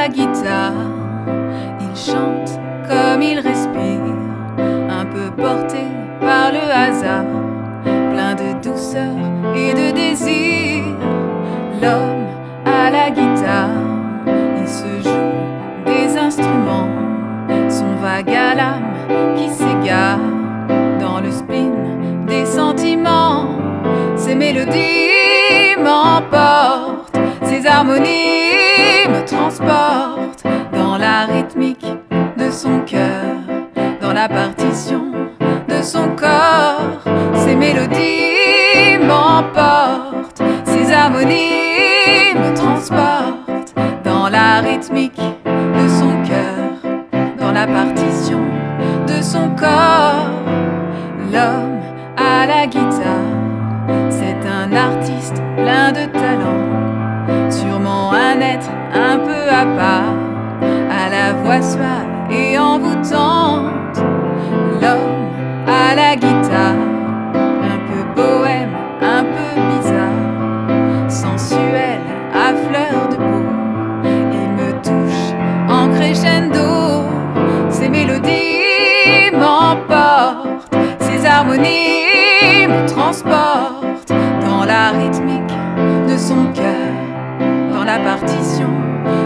la guitare. Il chante comme il respire, un peu porté par le hasard, plein de douceur et de désir. L'homme à la guitare, il se joue des instruments, son vague à l'âme qui s'égare dans le spleen des sentiments. Ses mélodies m'emportent, ses harmonies me transportent dans la rythmique de son cœur, dans la partition de son corps. Ses mélodies m'emportent, ses harmonies me transportent dans la rythmique de son cœur, dans la partition de son corps. L'homme à la guitare, c'est un artiste plein de talent, sûrement un être un peu à part, à la voix suave et envoûtante. L'homme à la guitare, un peu bohème, un peu bizarre, sensuel à fleur de peau, il me touche en crescendo. Ses mélodies m'emportent, ses harmonies me transportent dans la rythmique de son cœur, dans la partition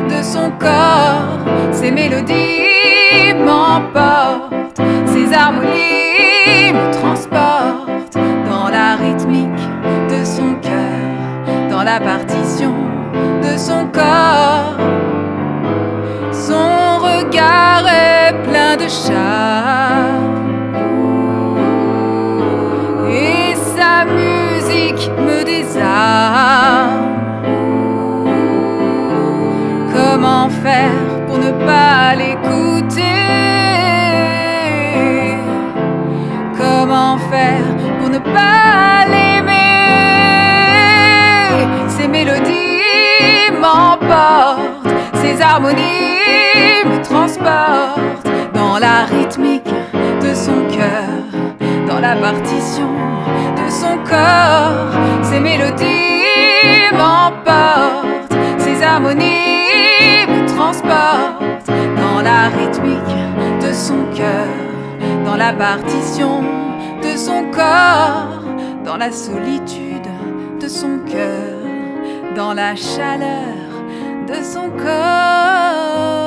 de son corps. Ses mélodies m'emportent, ses harmonies me transportent dans la rythmique de son cœur, dans la partition de son corps. Son regard est plein de charme et sa musique me désarme. Comment faire pour ne pas l'écouter? Comment faire pour ne pas l'aimer? Ses mélodies m'emportent, ses harmonies me transportent dans la rythmique de son cœur, dans la partition de son corps. Ses mélodies m'emportent, ses harmonies me transportent dans la rythmique de son cœur, dans la partition de son corps, dans la solitude de son cœur, dans la chaleur de son corps.